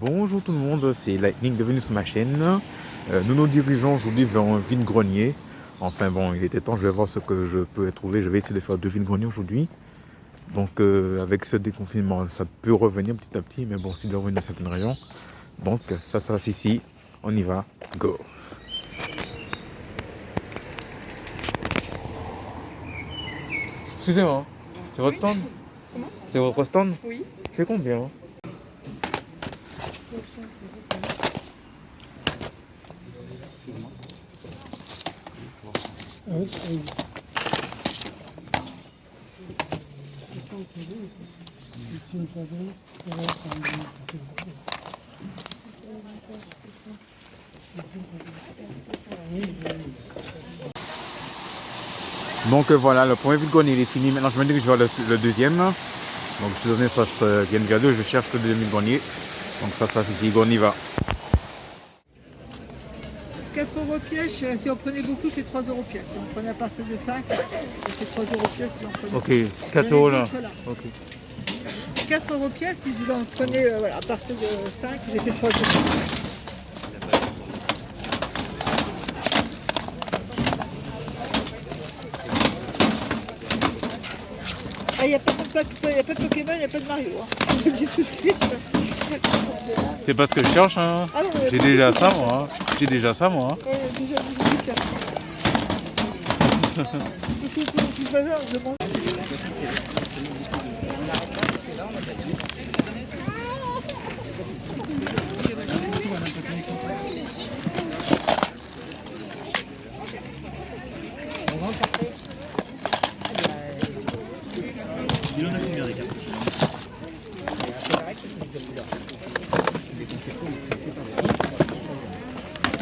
Bonjour tout le monde, c'est Lightning, bienvenue sur ma chaîne. Nous nous dirigeons aujourd'hui vers un vide-grenier. Enfin bon, il était temps, je vais voir ce que je peux trouver. Je vais essayer de faire 2 vide-greniers aujourd'hui. Donc avec ce déconfinement, ça peut revenir petit à petit, mais bon, c'est déjà revenu dans certaines régions. Donc ça sera ici, on y va, go. Excusez-moi, c'est votre stand? Comment? C'est votre stand? Oui. C'est combien? Donc voilà, le premier vide-grenier il est fini. Maintenant je me dirige vers le deuxième. Donc je suis donné face Genga 2, je cherche le deuxième vide-grenier. Donc ça c'est ici, on y va. 4 € pièce, si on prenait beaucoup, c'est 3 € pièce. Si on prenait à partir de 5, c'est 3 € pièce. Si on prenait... Ok, 4 euros là. Ok. 4 € pièce, si vous en prenez voilà, à partir de 5, j'ai fait 3 €. Il n'y a pas de Pokémon, il n'y a pas de Mario. Hein. Je vous le dis tout de suite. C'est pas ce que je cherche, hein. Ah non, J'ai déjà ça moi. J'ai déjà ça moi. Ouais, déjà, vous cher. De toute façon, je demande.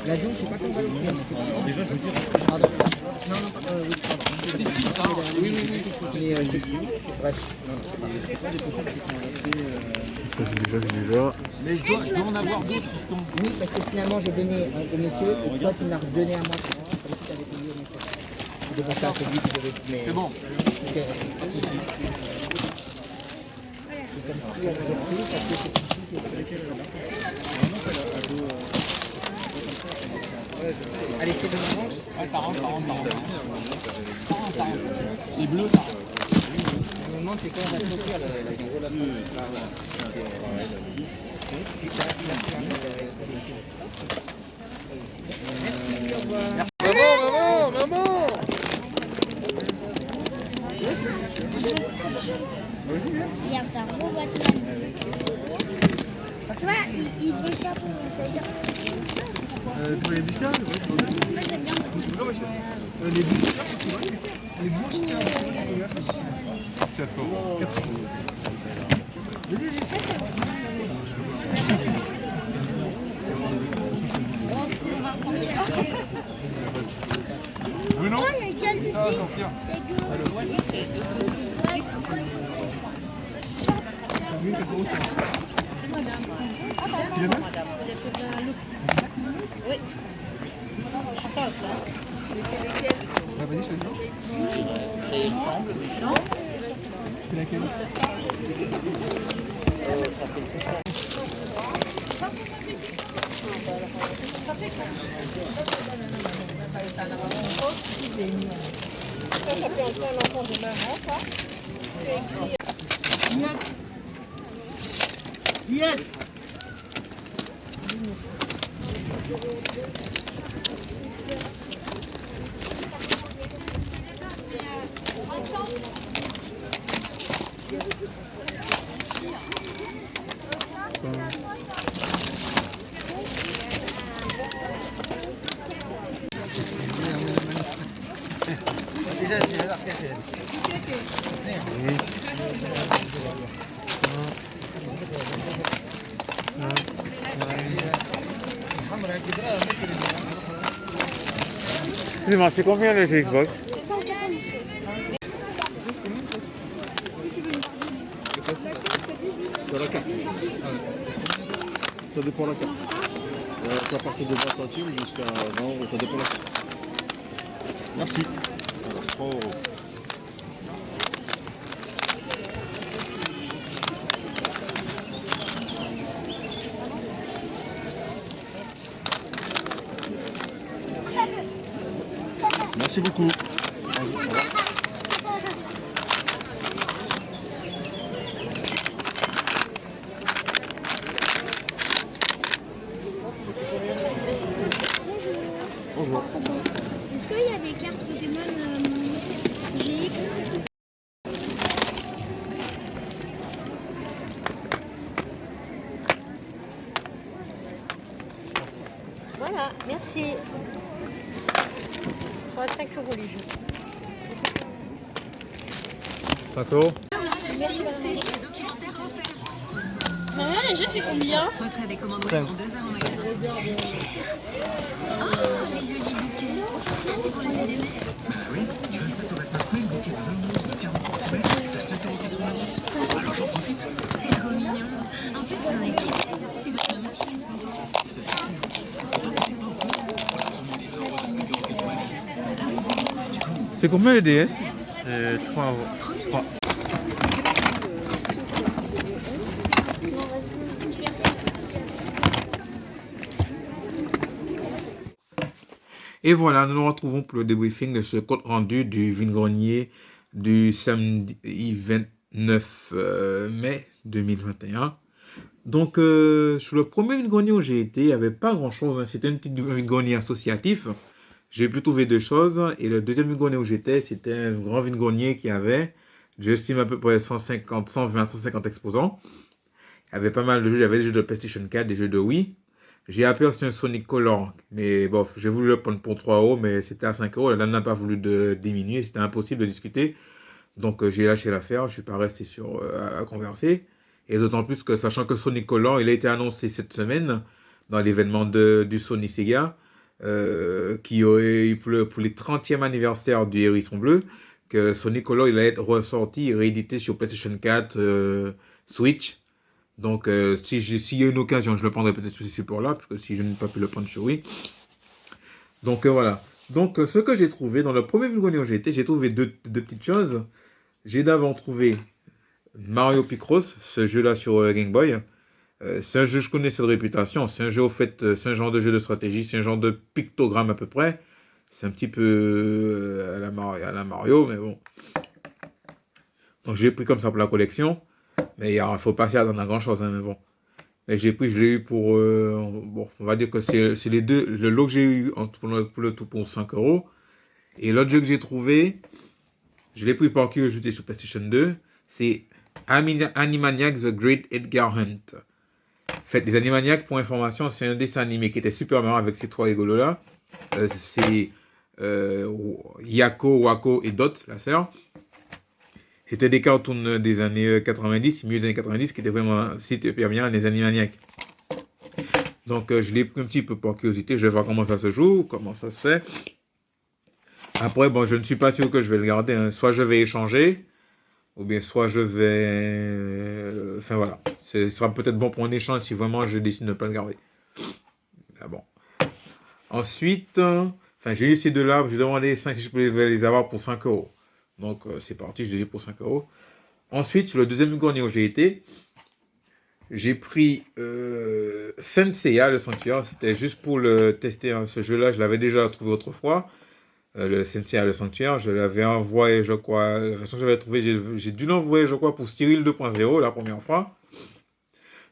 L'avion, je sais pas comment on va le faire. Déjà, je veux dire. Pardon. Non, oui, pardon. C'était 6, ça. Oui. Mais bref. Non, c'est pas des pochettes qui sont restées. Déjà. Mais je dois en avoir d'autres, fiston. Oui, parce que finalement, j'ai donné un au monsieur et toi, tu m'as redonné à moi. Comme si tu avais payé au monsieur. C'est devant ça, c'est lui qui devait. Mais... C'est bon. C'est comme si on avait repris parce que c'est ici, c'est lequel là-bas. Allez, c'est le moment. Ouais, ça rentre. Les bleus, ça rentre. Je me demande c'est quand on va sortir la gros là. 6, 7, 8, 9. Merci, au revoir. Maman. Regarde ta roue Batman. Tu vois, il veut pas pour nous. Ça veut dire Pour les biscuits, moi j'aime bien. les biscuits, c'est vrai. Les bouches, c'est combien ça? 4 euros. Bruno? Oh, il y a déjà le petit. Ça va sortir. Oui. Vas-y, choisis. Il semble, mais non. C'est laquelle? Ça fait entrer un enfant de maman, ça. C'est écrit. Excusez-moi, c'est combien le jeu Xbox? C'est la carte. Ça dépend de la carte. C'est à partir de 20 centimes jusqu'à 20 euros, ça dépend de la carte. Merci. Alors, 3 euros. Merci beaucoup. Bonjour. Est-ce qu'il y a des cartes Pokémon GX? Voilà, merci. Soit 5 € les jeux. 5 euros. Maman, les jeux, c'est combien? Retrait des commandes web en 2 heures en magasin. Oh, les jolis bouquets. C'est pour les bébés. Oui, tu as 27,29 000 bouquets de 20 minutes de 40 cm. T'as 7,90 €. Alors j'en profite. C'est trop mignon. En plus, vous en avez pris. C'est votre maman qui est contente. C'est combien les DS? 3 euros. 3. Et voilà, nous nous retrouvons pour le débriefing de ce compte rendu du vide-grenier du samedi 29 mai 2021. Donc, sur le premier vide-grenier où j'ai été, il n'y avait pas grand-chose. Hein. C'était un petit vide-grenier associatif. J'ai pu trouver deux choses. Et le deuxième vide-grenier où j'étais, c'était un grand vide-grenier qui avait, j'estime à peu près 150, 120, 150 exposants. Il y avait pas mal de jeux. Il y avait des jeux de PlayStation 4, des jeux de Wii. J'ai aperçu un Sonic Color, mais bof, j'ai voulu le prendre pour 3 euros, mais c'était à 5 euros. La dame n'a pas voulu diminuer, c'était impossible de discuter. Donc j'ai lâché l'affaire, je ne suis pas resté à converser. Et d'autant plus que, sachant que Sonic Color, il a été annoncé cette semaine dans l'événement du Sony Sega, qui aurait eu pour les 30e anniversaire du Hérisson Bleu, que Sonic Color, il allait être ressorti et réédité sur PlayStation 4, Switch. Donc, s'il y a une occasion, je le prendrai peut-être sur ce support-là, parce que si je n'ai pas pu le prendre sur Wii. Donc, voilà. Donc, ce que j'ai trouvé, dans le premier vide-grenier où j'ai été, j'ai trouvé deux petites choses. J'ai d'abord trouvé Mario Picross, ce jeu-là sur Game Boy. C'est un jeu, je connais cette réputation. C'est un jeu, au fait, c'est un genre de jeu de stratégie, c'est un genre de pictogramme à peu près. C'est un petit peu à la Mario, mais bon. Donc, j'ai pris comme ça pour la collection. Mais il faut pas s'y attendre à grand chose, hein, mais bon. Mais je l'ai eu pour, bon, on va dire que c'est les deux, le lot que j'ai eu pour le tout pour 5 euros. Et l'autre jeu que j'ai trouvé, je l'ai pris par curiosité sur PlayStation 2, c'est Animaniacs The Great Edgar Hunt. En fait, les Animaniacs, pour information, c'est un dessin animé qui était super marrant avec ces trois rigolos-là. C'est Yako, Wako et Dot, la sœur. C'était des cartoons des années 90, milieu des années 90, qui étaient vraiment super bien, les Animaniacs. Donc, je l'ai pris un petit peu par curiosité. Je vais voir comment ça se joue, comment ça se fait. Après, bon, je ne suis pas sûr que je vais le garder. Hein. Soit je vais échanger, ou bien soit je vais... Enfin, voilà. Ce sera peut-être bon pour un échange si vraiment je décide de ne pas le garder. Ah bon. Ensuite, j'ai eu ces deux-là. J'ai demandé si je pouvais les avoir pour 5 euros. Donc, c'est parti, je les ai pour 5 euros. Ensuite, sur le deuxième grenier où j'ai été, j'ai pris Saint Seiya, le Sanctuaire. C'était juste pour le tester, hein. Ce jeu-là, je l'avais déjà trouvé autrefois. Le Saint Seiya, le Sanctuaire. Je l'avais envoyé, je crois. La façon que j'avais trouvé, j'ai dû l'envoyer, je crois, pour Cyril 2.0 la première fois.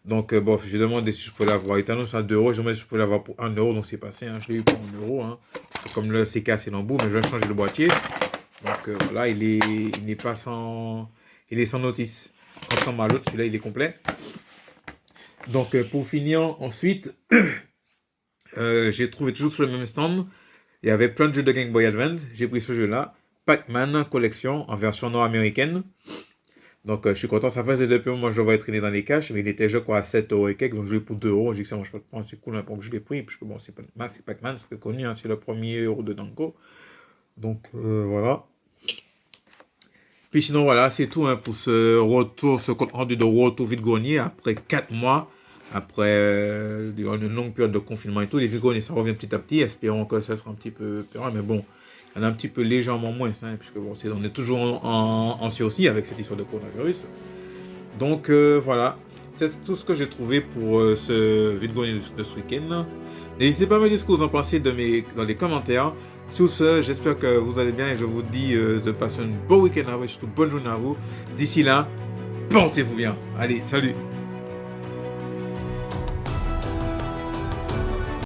Donc, bon, j'ai demandé si je pouvais l'avoir. Il était annoncé à 2 euros. J'ai demandé si je pouvais l'avoir pour 1 euro. Donc, c'est passé. Hein. Je l'ai eu pour 1 euro. Hein. Comme le CK, c'est l'embout, mais je vais changer le boîtier. Donc voilà, il n'est pas sans... Il est sans notice. Contrairement à l'autre, celui-là, il est complet. Donc pour finir, ensuite, j'ai trouvé toujours sur le même stand. Il y avait plein de jeux de Game Boy Advance. J'ai pris ce jeu-là. Pac-Man Collection en version nord-américaine. Donc je suis content, ça faisait depuis moi je devrais traîner dans les caches, mais il était je crois à 7 euros et quelques, donc je l'ai pour 2 euros. J'ai dit que ça mange pas de pain, c'est cool hein, pour que je l'ai pris, puisque bon, c'est Pac-Man, c'est connu, hein, c'est le premier euro de Danko. Donc voilà. Puis sinon, voilà, c'est tout hein, pour ce retour, ce compte rendu de retour vide-grenier après 4 mois, après une longue période de confinement et tout. Les vide-greniers, ça revient petit à petit. Espérons que ça sera un petit peu pérenne, mais bon, il y en a un petit peu légèrement moins, hein, puisque bon, on est toujours en sursis avec cette histoire de coronavirus. Donc voilà, c'est tout ce que j'ai trouvé pour ce vide-grenier de ce week-end. N'hésitez pas à me dire ce que vous en pensez dans les commentaires. Sur ce, j'espère que vous allez bien et je vous dis de passer un bon week-end à vous et surtout bonne journée à vous. D'ici là, portez-vous bien. Allez, salut!